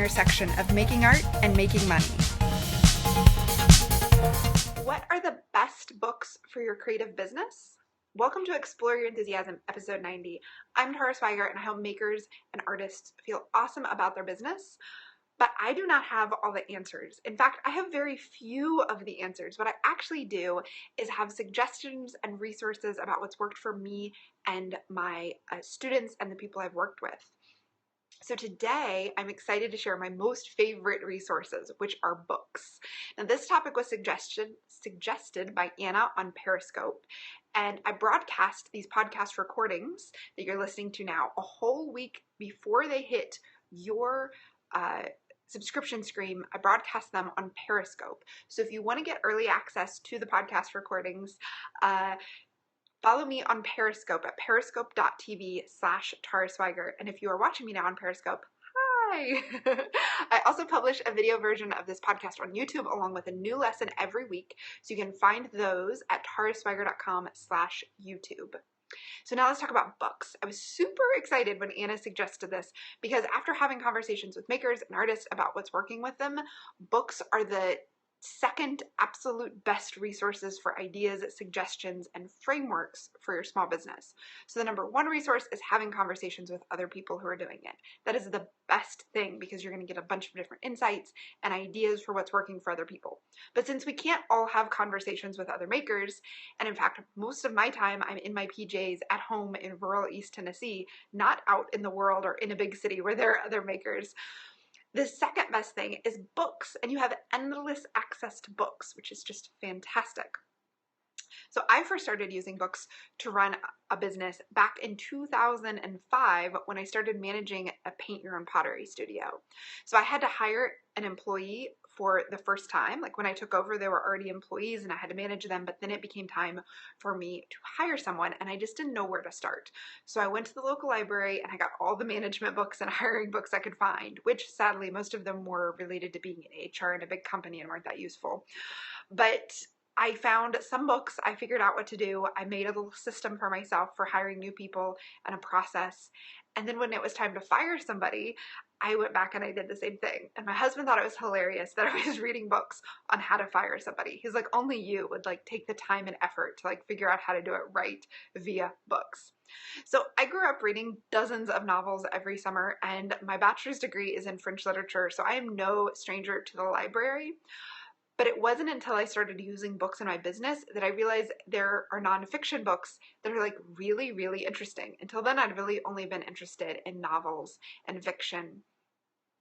intersection of making art and making money. What are the best books for your creative business? Welcome to Explore Your Enthusiasm, episode 90. I'm Tara Swiger, and I help makers and artists feel awesome about their business. But I do not have all the answers. In fact, I have very few of the answers. What I actually do is have suggestions and resources about what's worked for me and my students and the people I've worked with. So today, I'm excited to share my most favorite resources, which are books. Now, this topic was suggested by Anna on Periscope, and I broadcast these podcast recordings that you're listening to now a whole week before they hit your subscription screen. I broadcast them on Periscope. So if you want to get early access to the podcast recordings, follow me on Periscope at periscope.tv/Tara Swiger. And if you are watching me now on Periscope, hi! I also publish a video version of this podcast on YouTube along with a new lesson every week. So you can find those at taraswiger.com/YouTube. So now let's talk about books. I was super excited when Anna suggested this because after having conversations with makers and artists about what's working with them, books are the second absolute best resources for ideas, suggestions, and frameworks for your small business. So the number one resource is having conversations with other people who are doing it. That is the best thing because you're going to get a bunch of different insights and ideas for what's working for other people. But since we can't all have conversations with other makers, and in fact, most of my time I'm in my PJs at home in rural East Tennessee, not out in the world or in a big city where there are other makers, the second best thing is books, and you have endless access to books, which is just fantastic. So I first started using books to run a business back in 2005 when I started managing a paint your own pottery studio. So I had to hire an employee for the first time. Like when I took over, there were already employees and I had to manage them, but then it became time for me to hire someone and I just didn't know where to start. So I went to the local library and I got all the management books and hiring books I could find, which sadly most of them were related to being in HR in a big company and weren't that useful. But I found some books, I figured out what to do. I made a little system for myself for hiring new people and a process. And then when it was time to fire somebody, I went back and I did the same thing. And my husband thought it was hilarious that I was reading books on how to fire somebody. He's like, only you would take the time and effort to figure out how to do it right via books. So I grew up reading dozens of novels every summer, and my bachelor's degree is in French literature, so I am no stranger to the library. But it wasn't until I started using books in my business that I realized there are nonfiction books that are really, really interesting. Until then, I'd really only been interested in novels and fiction.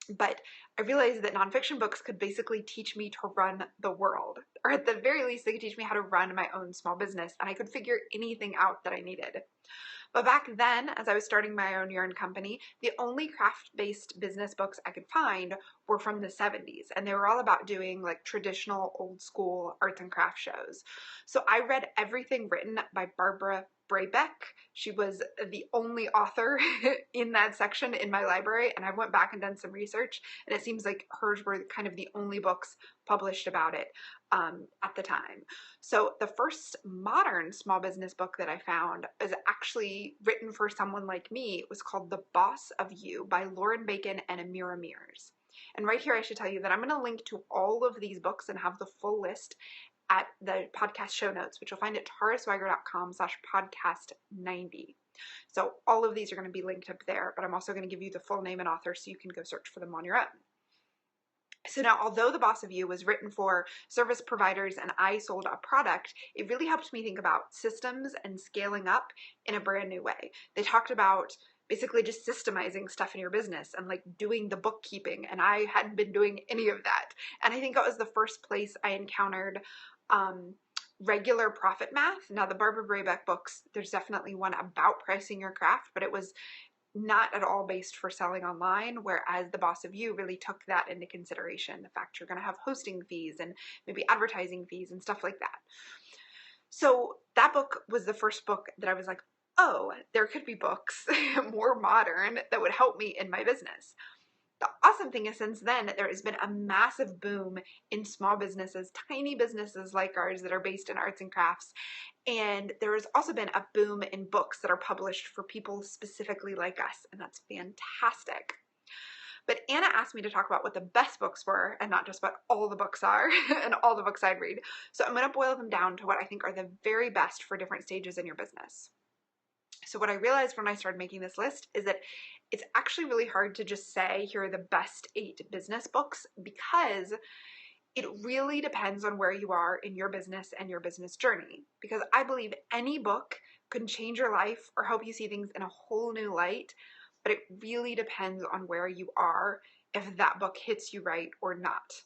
But I realized that nonfiction books could basically teach me to run the world, or at the very least, they could teach me how to run my own small business, and I could figure anything out that I needed. But back then, as I was starting my own yarn company, the only craft-based business books I could find were from the 70s, and they were all about doing traditional old school arts and craft shows. So I read everything written by Barbara Brabeck. She was the only author in that section in my library, and I went back and done some research, and it seems like hers were kind of the only books published about it at the time. So the first modern small business book that I found is actually written for someone like me. It was called The Boss of You by Lauren Bacon and Amira Mears. And right here I should tell you that I'm going to link to all of these books and have the full list at the podcast show notes, which you'll find at taraswiger.com/podcast90. So all of these are going to be linked up there, but I'm also going to give you the full name and author so you can go search for them on your own. So now, although The Boss of You was written for service providers and I sold a product, it really helped me think about systems and scaling up in a brand new way. They talked about basically just systemizing stuff in your business and doing the bookkeeping, and I hadn't been doing any of that. And I think that was the first place I encountered regular profit math. Now, the Barbara Brabeck books, there's definitely one about pricing your craft, but it was not at all based for selling online, whereas The Boss of You really took that into consideration, the fact you're going to have hosting fees and maybe advertising fees and stuff like that. So that book was the first book that I was like, oh, there could be books more modern that would help me in my business. The awesome thing is since then, there has been a massive boom in small businesses, tiny businesses like ours that are based in arts and crafts. And there has also been a boom in books that are published for people specifically like us, and that's fantastic. But Anna asked me to talk about what the best books were and not just what all the books are and all the books I'd read. So I'm going to boil them down to what I think are the very best for different stages in your business. So what I realized when I started making this list is that it's actually really hard to just say, here are the best 8 business books, because it really depends on where you are in your business and your business journey. Because I believe any book can change your life or help you see things in a whole new light, but it really depends on where you are if that book hits you right or not.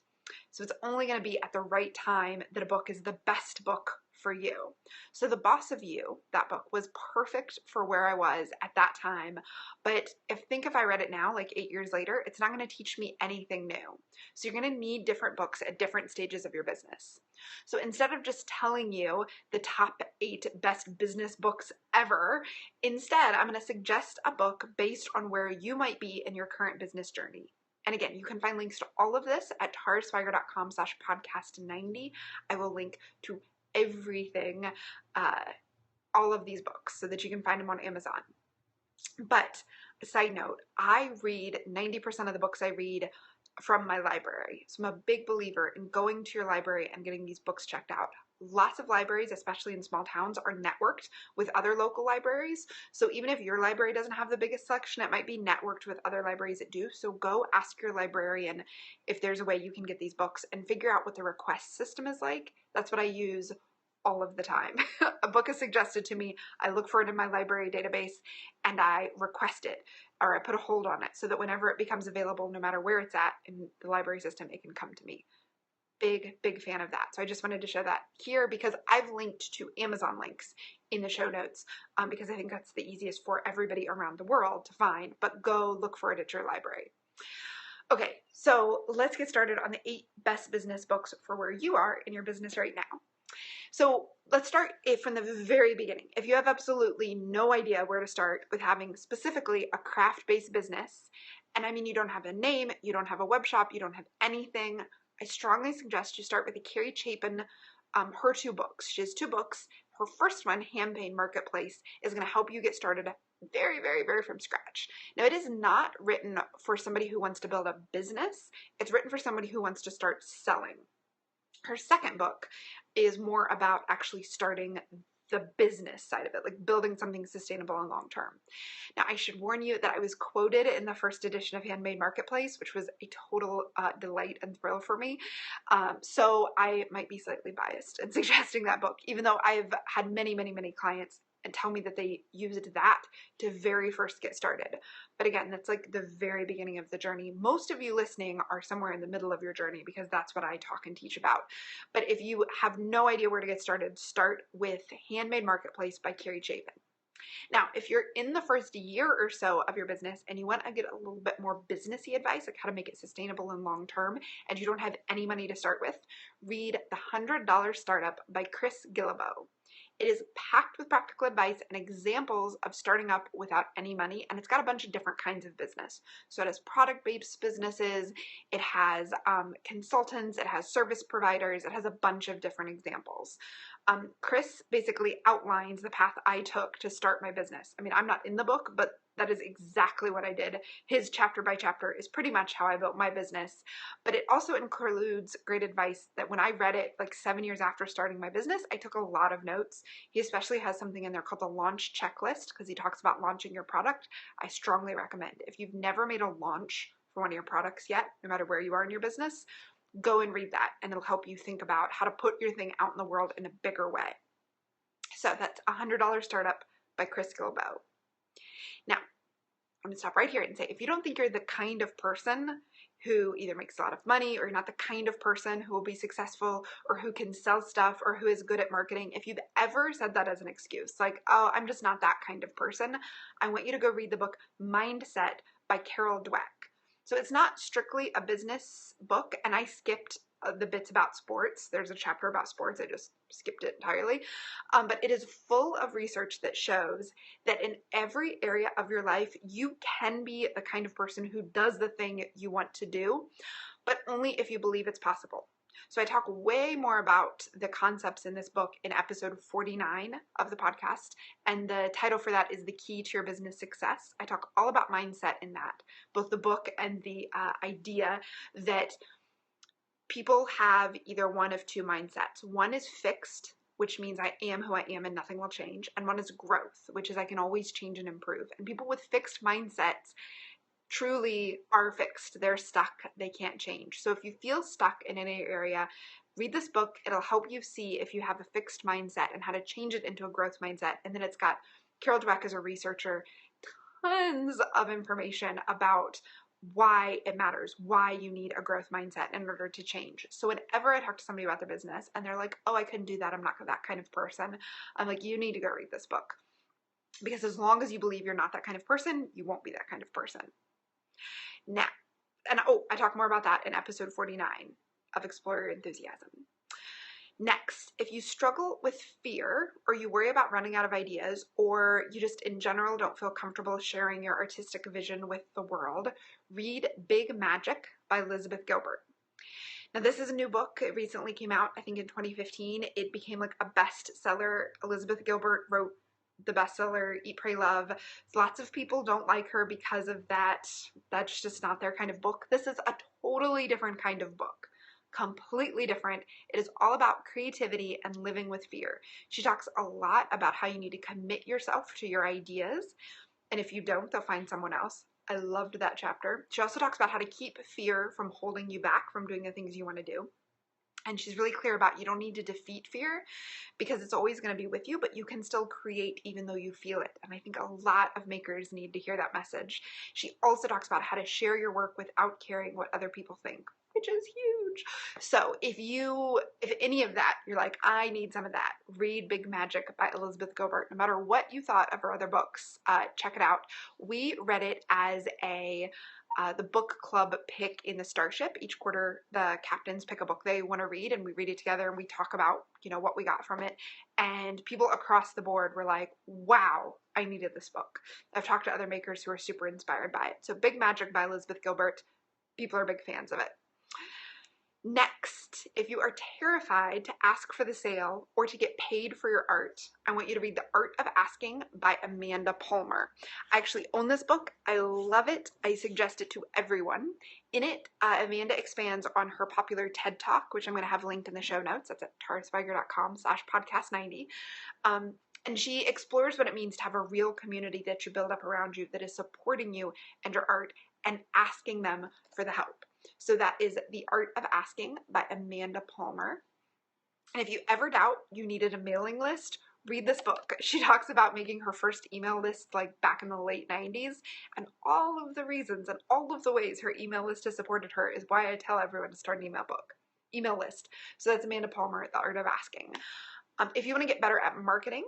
So it's only going to be at the right time that a book is the best book for you. So The Boss of You, that book, was perfect for where I was at that time. But if I read it now, like 8 years later, it's not going to teach me anything new. So you're going to need different books at different stages of your business. So instead of just telling you the top 8 best business books ever, instead I'm going to suggest a book based on where you might be in your current business journey. And again, you can find links to all of this at taraswiger.com/podcast90. I will link to everything, all of these books, so that you can find them on Amazon. But a side note, I read 90% of the books I read from my library. So I'm a big believer in going to your library and getting these books checked out. Lots of libraries, especially in small towns, are networked with other local libraries. So even if your library doesn't have the biggest selection, it might be networked with other libraries that do. So go ask your librarian if there's a way you can get these books and figure out what the request system is like. That's what I use all of the time. A book is suggested to me, I look for it in my library database, and I request it, or I put a hold on it so that whenever it becomes available, no matter where it's at in the library system, it can come to me. Big fan of that. So I just wanted to show that here because I've linked to Amazon links in the show notes because I think that's the easiest for everybody around the world to find, but go look for it at your library. Okay, so let's get started on the 8 best business books for where you are in your business right now. So let's start from the very beginning. If you have absolutely no idea where to start with having specifically a craft-based business, and I mean you don't have a name, you don't have a web shop, you don't have anything, I strongly suggest you start with the Carrie Chapin, her 2 books. She has 2 books. Her first one, Handmade Marketplace, is going to help you get started very from scratch. Now, it is not written for somebody who wants to build a business. It's written for somebody who wants to start selling. Her second book is more about actually starting the business side of it, like building something sustainable and long-term. Now, I should warn you that I was quoted in the first edition of Handmade Marketplace, which was a total delight and thrill for me. So I might be slightly biased in suggesting that book, even though I've had many clients and tell me that they used that to very first get started. But again, that's like the very beginning of the journey. Most of you listening are somewhere in the middle of your journey because that's what I talk and teach about. But if you have no idea where to get started, start with Handmade Marketplace by Carrie Chapin. Now, if you're in the first year or so of your business and you want to get a little bit more businessy advice, like how to make it sustainable and long-term, and you don't have any money to start with, read The $100 Startup by Chris Guillebeau. It is packed with practical advice and examples of starting up without any money, and it's got a bunch of different kinds of business. So it has product-based businesses, it has consultants, it has service providers, it has a bunch of different examples. Chris basically outlines the path I took to start my business. I mean, I'm not in the book, but that is exactly what I did. His chapter by chapter is pretty much how I built my business, but it also includes great advice that when I read it like 7 years after starting my business, I took a lot of notes. He especially has something in there called the launch checklist because he talks about launching your product. I strongly recommend if you've never made a launch for one of your products yet, no matter where you are in your business, go and read that and it'll help you think about how to put your thing out in the world in a bigger way. So that's $100 Startup by Chris Guillebeau. Now, I'm gonna stop right here and say, if you don't think you're the kind of person who either makes a lot of money or you're not the kind of person who will be successful or who can sell stuff or who is good at marketing, if you've ever said that as an excuse, like, oh, I'm just not that kind of person, I want you to go read the book Mindset by Carol Dweck. So it's not strictly a business book, and I skipped the bits about sports. There's a chapter about sports. I just skipped it entirely. But it is full of research that shows that in every area of your life, you can be the kind of person who does the thing you want to do, but only if you believe it's possible. So I talk way more about the concepts in this book in episode 49 of the podcast. And the title for that is The Key to Your Business Success. I talk all about mindset in that, both the book and the idea that people have either one of two mindsets. One is fixed, which means I am who I am and nothing will change. And one is growth, which is I can always change and improve. And people with fixed mindsets truly are fixed. They're stuck. They can't change. So if you feel stuck in any area, read this book. It'll help you see if you have a fixed mindset and how to change it into a growth mindset. And then it's got Carol Dweck as a researcher, tons of information about why it matters, why you need a growth mindset in order to change. So whenever I talk to somebody about their business and they're like, oh, I couldn't do that, I'm not that kind of person, I'm like, you need to go read this book. Because as long as you believe you're not that kind of person, you won't be that kind of person. Now, and I talk more about that in episode 49 of Explore Your Enthusiasm. Next, if you struggle with fear or you worry about running out of ideas or you just in general don't feel comfortable sharing your artistic vision with the world, read Big Magic by Elizabeth Gilbert. Now, this is a new book. It recently came out, I think in 2015. It became like a bestseller. Elizabeth Gilbert wrote the bestseller Eat, Pray, Love. Lots of people don't like her because of that. That's just not their kind of book. This is a totally different kind of book. Completely different. It is all about creativity and living with fear. She talks a lot about how you need to commit yourself to your ideas. And if you don't, they'll find someone else. I loved that chapter. She also talks about how to keep fear from holding you back from doing the things you want to do. And she's really clear about you don't need to defeat fear because it's always going to be with you, but you can still create even though you feel it. And I think a lot of makers need to hear that message. She also talks about how to share your work without caring what other people think, which is huge. So if any of that, you're like, I need some of that, read Big Magic by Elizabeth Gilbert. No matter what you thought of her other books, check it out. We read it as the book club pick in the Starship. Each quarter, the captains pick a book they want to read and we read it together and we talk about, what we got from it. And people across the board were like, wow, I needed this book. I've talked to other makers who are super inspired by it. So Big Magic by Elizabeth Gilbert, people are big fans of it. Next, if you are terrified to ask for the sale or to get paid for your art, I want you to read The Art of Asking by Amanda Palmer. I actually own this book. I love it. I suggest it to everyone. In it, Amanda expands on her popular TED Talk, which I'm going to have linked in the show notes. That's at taraswiger.com/podcast90. And she explores what it means to have a real community that you build up around you that is supporting you and your art and asking them for the help. So that is The Art of Asking by Amanda Palmer. And if you ever doubt you needed a mailing list, read this book. She talks about making her first email list like back in the late 90s, and all of the reasons and all of the ways her email list has supported her is why I tell everyone to start an email list. So that's Amanda Palmer, The Art of Asking. If you want to get better at marketing,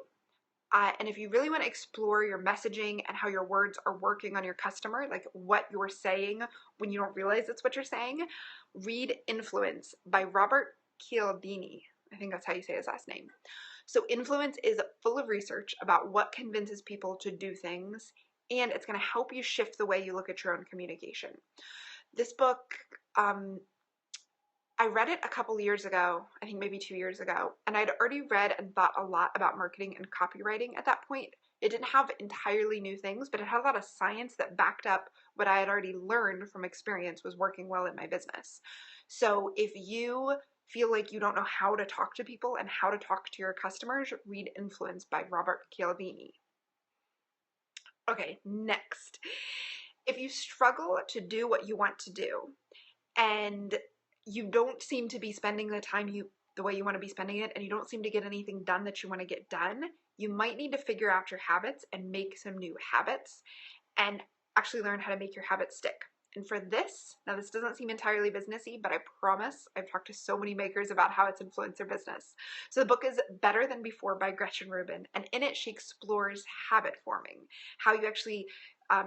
and if you really want to explore your messaging and how your words are working on your customer, like what you're saying when you don't realize it's what you're saying, read Influence by Robert Cialdini. I think that's how you say his last name. So Influence is full of research about what convinces people to do things, and it's going to help you shift the way you look at your own communication. This book, I read it a couple years ago, I think maybe 2 years ago, and I'd already read and thought a lot about marketing and copywriting at that point. It didn't have entirely new things, but it had a lot of science that backed up what I had already learned from experience was working well in my business. So if you feel like you don't know how to talk to people and how to talk to your customers, read Influence by Robert Cialdini. Okay, next. If you struggle to do what you want to do and you don't seem to be spending the time the way you want to be spending it, and you don't seem to get anything done that you want to get done, you might need to figure out your habits and make some new habits and actually learn how to make your habits stick. And for this, now this doesn't seem entirely businessy, but I promise I've talked to so many makers about how it's influenced their business. So the book is Better Than Before by Gretchen Rubin, and in it she explores habit forming, how you actually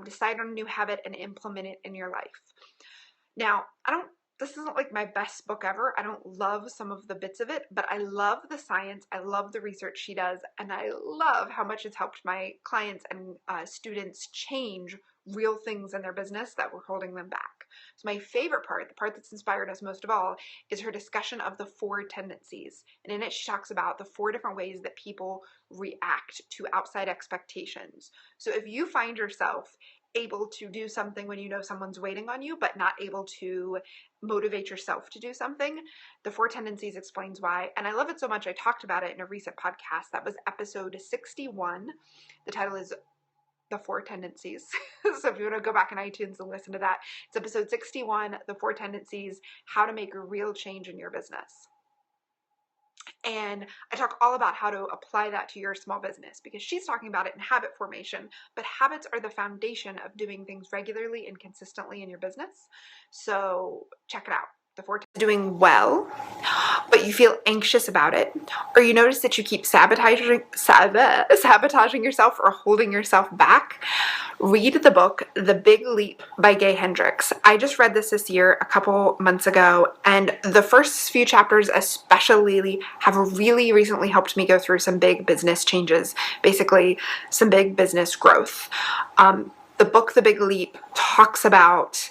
decide on a new habit and implement it in your life. Now, this isn't like my best book ever. I don't love some of the bits of it, but I love the science. I love the research she does, and I love how much it's helped my clients and students change real things in their business that were holding them back. So my favorite part, the part that's inspired us most of all, is her discussion of the 4 tendencies. And in it, she talks about the 4 different ways that people react to outside expectations. So if you find yourself able to do something when you know someone's waiting on you, but not able to motivate yourself to do something, the 4 tendencies explains why. And I love it so much, I talked about it in a recent podcast. That was episode 61. The title is The 4 Tendencies. So if you want to go back on iTunes and listen to that, it's episode 61, The 4 Tendencies, How to Make a Real Change in Your Business. And I talk all about how to apply that to your small business, because she's talking about it in habit formation, but habits are the foundation of doing things regularly and consistently in your business. So check it out. The 4 doing well, but you feel anxious about it, or you notice that you keep sabotaging yourself or holding yourself back, read the book, The Big Leap by Gay Hendricks. I just read this year, a couple months ago, and the first few chapters especially have really recently helped me go through some big business changes, basically some big business growth. The book, The Big Leap, talks about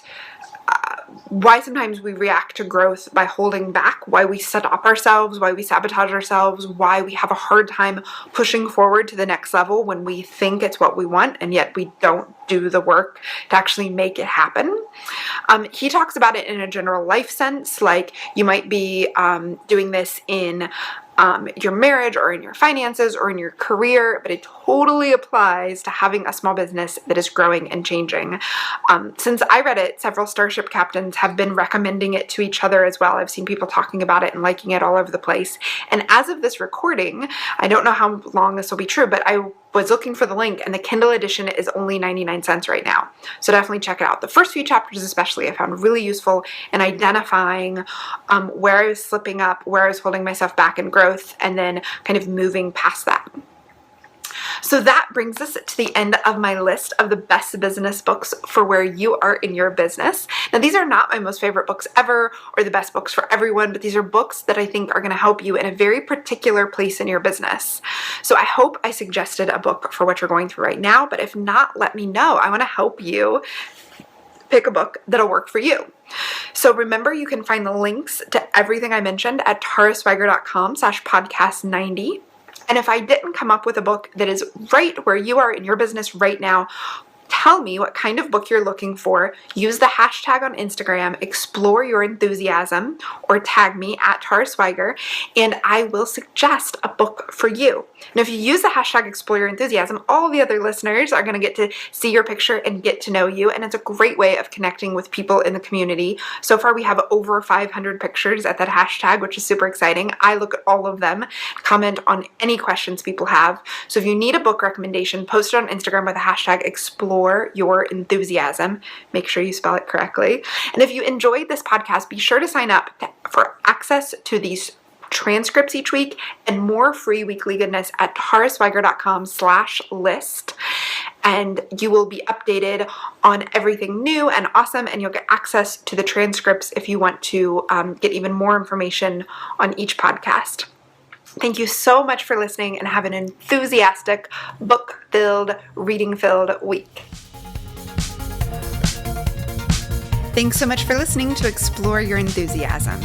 why sometimes we react to growth by holding back, why we stop ourselves, why we sabotage ourselves, why we have a hard time pushing forward to the next level when we think it's what we want and yet we don't do the work to actually make it happen. He talks about it in a general life sense, like you might be doing this in your marriage or in your finances or in your career, but it totally applies to having a small business that is growing and changing. Since I read it, several Starship captains have been recommending it to each other as well. I've seen people talking about it and liking it all over the place. And as of this recording, I don't know how long this will be true, but I was looking for the link, and the Kindle edition is only 99 cents right now. So definitely check it out. The first few chapters especially I found really useful in identifying where I was slipping up, where I was holding myself back in growth, and then kind of moving past that. So that brings us to the end of my list of the best business books for where you are in your business. Now, these are not my most favorite books ever or the best books for everyone, but these are books that I think are going to help you in a very particular place in your business. So I hope I suggested a book for what you're going through right now, but if not, let me know. I want to help you pick a book that'll work for you. So remember, you can find the links to everything I mentioned at taraswiger.com/podcast90. And if I didn't come up with a book that is right where you are in your business right now, tell me what kind of book you're looking for. Use the hashtag on Instagram, explore your enthusiasm, or tag me at Tara Swiger, and I will suggest a book for you. And if you use the hashtag explore your enthusiasm, all the other listeners are going to get to see your picture and get to know you, and it's a great way of connecting with people in the community. So far, we have over 500 pictures at that hashtag, which is super exciting. I look at all of them, comment on any questions people have. So if you need a book recommendation, post it on Instagram with the hashtag explore your enthusiasm. Make sure you spell it correctly. And if you enjoyed this podcast, be sure to sign up for access to these transcripts each week and more free weekly goodness at taraswiger.com/list. And you will be updated on everything new and awesome, and you'll get access to the transcripts if you want to get even more information on each podcast. Thank you so much for listening, and have an enthusiastic, book-filled, reading-filled week. Thanks so much for listening to Explore Your Enthusiasm.